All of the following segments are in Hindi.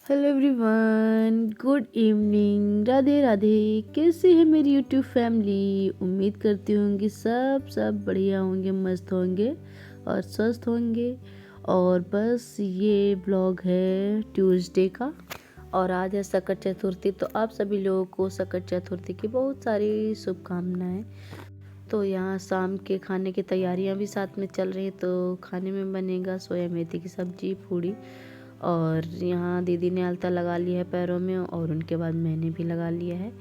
Hello everyone, good evening, Radhe Radhe. कैसे है मेरी यूट्यूब फैमिली? उम्मीद करती हूँ कि सब बढ़िया होंगे, मस्त होंगे और स्वस्थ होंगे। और बस ये ब्लॉग है ट्यूसडे का और आज है सकट चतुर्थी। तो आप सभी लोगों को सकट चतुर्थी की बहुत सारी शुभकामनाएं। तो यहाँ शाम के खाने की तैयारियां भी साथ में चल रही हैं। तो खाने में बनेगा सोया मेथी की सब्जी, पूड़ी। और यहाँ दीदी ने अलता लगा लिया है पैरों में और उनके बाद मैंने भी लगा लिया है,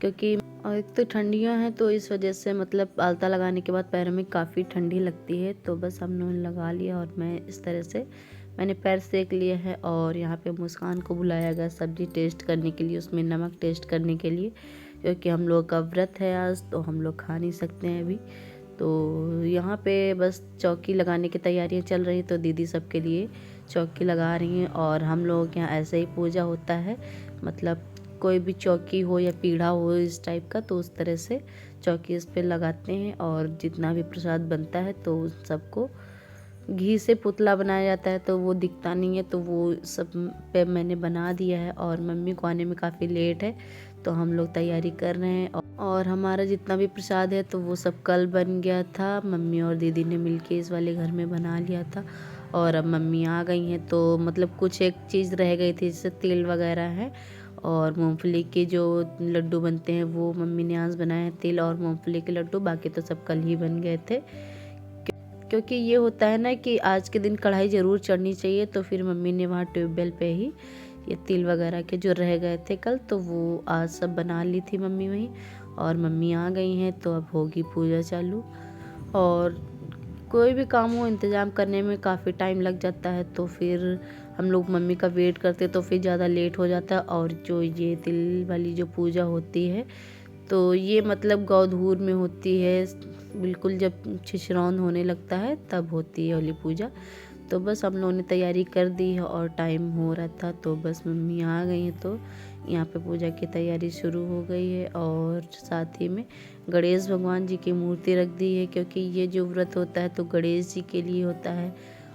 क्योंकि और एक तो ठंडियाँ हैं तो इस वजह से मतलब अलता लगाने के बाद पैरों में काफ़ी ठंडी लगती है। तो बस हम लोगों ने लगा लिया और मैं इस तरह से मैंने पैर सेक लिए हैं। और यहाँ पे मुस्कान को बुलाया गया सब्जी टेस्ट करने के लिए, उसमें नमक टेस्ट करने के लिए, क्योंकि हम लोग का व्रत है आज तो हम लोग खा नहीं सकते हैं अभी। तो यहाँ पे बस चौकी लगाने की तैयारियाँ चल रही, तो दीदी सबके लिए चौकी लगा रही हैं। और हम लोगों के यहाँ ऐसे ही पूजा होता है, मतलब कोई भी चौकी हो या पीढ़ा हो इस टाइप का, तो उस तरह से चौकी इस पे लगाते हैं। और जितना भी प्रसाद बनता है तो उन सबको घी से पुतला बनाया जाता है, तो वो दिखता नहीं है, तो वो सब पे मैंने बना दिया है। और मम्मी को आने में काफ़ी लेट है तो हम लोग तैयारी कर रहे हैं। और हमारा जितना भी प्रसाद है तो वो सब कल बन गया था, मम्मी और दीदी ने मिलके इस वाले घर में बना लिया था। और अब मम्मी आ गई हैं तो मतलब कुछ एक चीज़ रह गई थी, जैसे तिल वगैरह है और मूंगफली के जो लड्डू बनते हैं वो मम्मी ने आज बनाए हैं, तिल और मूंगफली के लड्डू। बाकी तो सब कल ही बन गए थे, क्योंकि ये होता है ना कि आज के दिन कढ़ाई ज़रूर चढ़नी चाहिए। तो फिर मम्मी ने वहाँ ट्यूबवेल पे ही ये तिल वगैरह के जो रह गए थे कल, तो वो आज सब बना ली थी मम्मी वहीं। और मम्मी आ गई हैं तो अब होगी पूजा चालू। और कोई भी काम हो इंतज़ाम करने में काफ़ी टाइम लग जाता है, तो फिर हम लोग मम्मी का वेट करते तो फिर ज़्यादा लेट हो जाता है। और जो ये तिल वाली जो पूजा होती है तो ये मतलब गौधूर में होती है, बिल्कुल जब छिछरौन होने लगता है तब होती है वाली पूजा। तो बस हम लोगों ने तैयारी कर दी है और टाइम हो रहा था, तो बस मम्मी आ गई हैं तो यहाँ पे पूजा की तैयारी शुरू हो गई है। और साथ ही में गणेश भगवान जी की मूर्ति रख दी है, क्योंकि ये जो व्रत होता है तो गणेश जी के लिए होता है।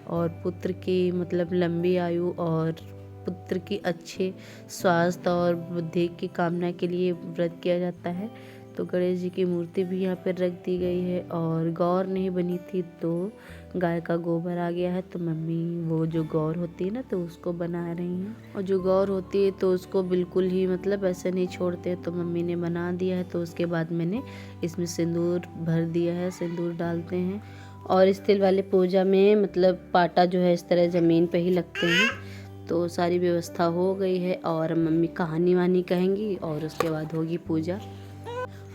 और पुत्र की मतलब लंबी आयु और पुत्र की अच्छे स्वास्थ्य और बुद्धि की कामना के लिए व्रत किया जाता है। तो गणेश जी की मूर्ति भी यहाँ पर रख दी गई है। और गौर नहीं बनी थी तो गाय का गोबर आ गया है, तो मम्मी वो जो गौर होती है ना तो उसको बना रही हैं। और जो गौर होती है तो उसको बिल्कुल ही मतलब ऐसे नहीं छोड़ते, तो मम्मी ने बना दिया है। तो उसके बाद मैंने इसमें सिंदूर भर दिया है, सिंदूर डालते हैं। और इस तिल वाले पूजा में मतलब पाटा जो है इस तरह ज़मीन पे ही लगते हैं। तो सारी व्यवस्था हो गई है और मम्मी कहानी वानी कहेंगी और उसके बाद होगी पूजा।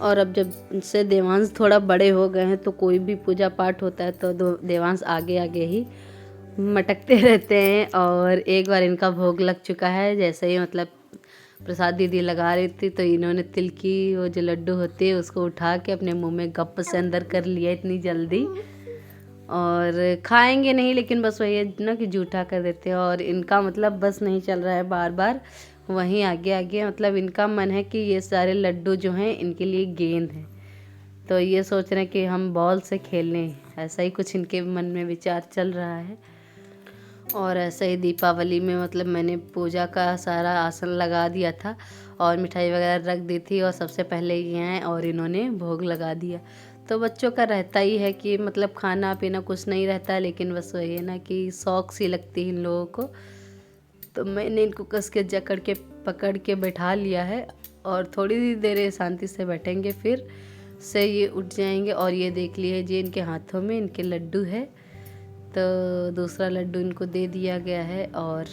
और अब जब से देवांश थोड़ा बड़े हो गए हैं तो कोई भी पूजा पाठ होता है तो देवांश आगे आगे ही मटकते रहते हैं। और एक बार इनका भोग लग चुका है, जैसे ही मतलब प्रसाद दीदी लगा रही थी तो इन्होंने तिल की वो जो लड्डू होती है उसको उठा के अपने मुंह में गप से अंदर कर लिया इतनी जल्दी। और खाएंगे नहीं, लेकिन बस वही है ना कि जूठा कर देते हैं। और इनका मतलब बस नहीं चल रहा है, बार बार वहीं आगे आगे मतलब इनका मन है कि ये सारे लड्डू जो हैं इनके लिए गेंद है, तो ये सोच रहे हैं कि हम बॉल से खेलें, ऐसा ही कुछ इनके मन में विचार चल रहा है। और ऐसे ही दीपावली में मतलब मैंने पूजा का सारा आसन लगा दिया था और मिठाई वगैरह रख दी थी और सबसे पहले ये आए और इन्होंने भोग लगा दिया। तो बच्चों का रहता ही है कि मतलब खाना पीना कुछ नहीं रहता, लेकिन बस वही है ना कि शौक सी लगती है इन लोगों को। तो मैंने इनको कस के जकड़ के पकड़ के बैठा लिया है और थोड़ी देर शांति से बैठेंगे फिर से ये उठ जाएंगे। और ये देख लिए जी इनके हाथों में इनके लड्डू है, तो दूसरा लड्डू इनको दे दिया गया है और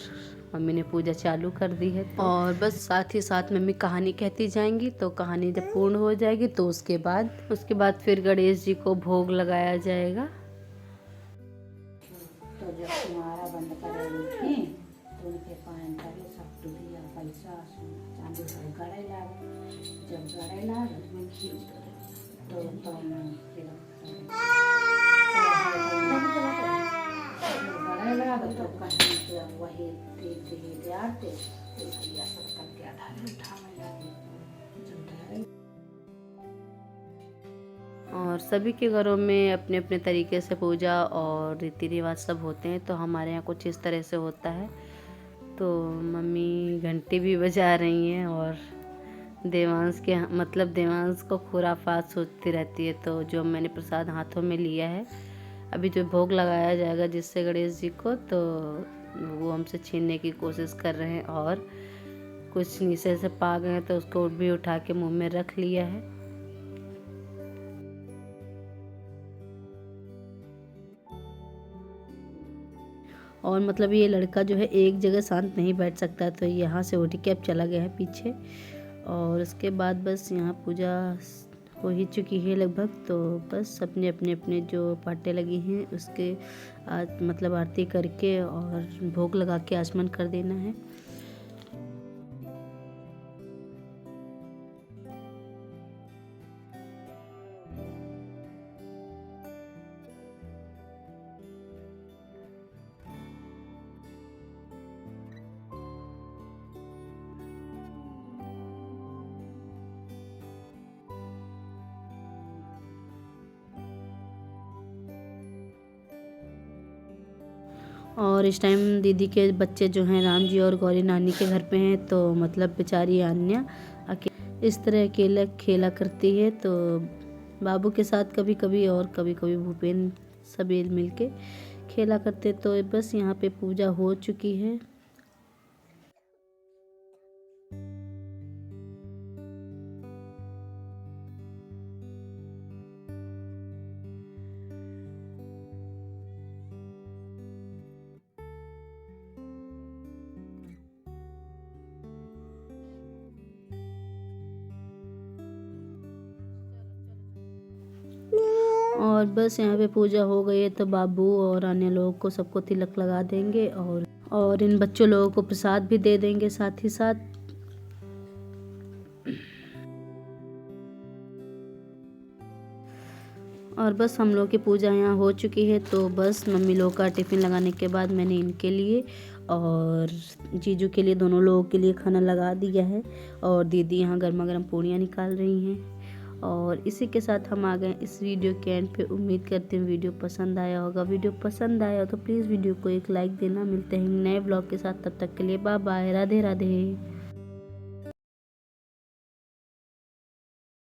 मम्मी ने पूजा चालू कर दी है। और बस साथ ही साथ मम्मी कहानी कहती जाएंगी, तो कहानी जब पूर्ण हो जाएगी तो उसके बाद फिर गणेश जी को भोग लगाया जाएगा। तो जब तुम्हारा बंद करेगी थी तो उनके पान करे सब टूटिया पैसा चांदी से गड़े लाग, जब गड़े लाग में घी तो फिर गड़े लाग तो कहीं के वही धीरे आते तो भैया सब करके आधार उठाने लगे। जब ढारे और सभी के घरों में अपने अपने तरीके से पूजा और रीति रिवाज सब होते हैं, तो हमारे यहाँ कुछ इस तरह से होता है। तो मम्मी घंटी भी बजा रही हैं और देवांश को खुराफात सोचती रहती है। तो जो मैंने प्रसाद हाथों में लिया है, अभी जो भोग लगाया जाएगा जिससे गणेश जी को, तो वो हमसे छीनने की कोशिश कर रहे हैं और कुछ नीचे से पा गए हैं तो उसको भी उठा के मुंह में रख लिया है। और ये लड़का जो है एक जगह शांत नहीं बैठ सकता, तो यहाँ से उठ के अब चला गया है पीछे। और उसके बाद बस यहाँ पूजा हो ही चुकी है लगभग। तो बस अपने अपने जो पाटे लगी हैं उसके आरती करके और भोग लगा के आचमन कर देना है। और इस टाइम दीदी के बच्चे जो हैं राम जी और गौरी नानी के घर पे हैं, तो बेचारी आन्या इस तरह अकेला खेला करती है। तो बाबू के साथ कभी कभी और कभी कभी भूपेन सभी मिलके खेला करते। तो बस यहाँ पे पूजा हो चुकी है। और बस यहाँ पे पूजा हो गई है, तो बाबू और अन्य लोगों को सबको तिलक लगा देंगे और इन बच्चों लोगों को प्रसाद भी दे देंगे साथ ही साथ। और बस हम लोग की पूजा यहाँ हो चुकी है। तो बस मम्मी लोग का टिफ़िन लगाने के बाद मैंने इनके लिए और जीजू के लिए, दोनों लोगों के लिए खाना लगा दिया है। और दीदी यहाँ गर्मा गर्म पूड़ियाँ निकाल रही हैं। और इसी के साथ हम आ गए इस वीडियो के एंड पे। उम्मीद करती हूँ वीडियो पसंद आया होगा। वीडियो पसंद आया हो तो प्लीज़ वीडियो को एक लाइक देना। मिलते हैं नए ब्लॉग के साथ, तब तक के लिए बाय बाय, राधे राधे।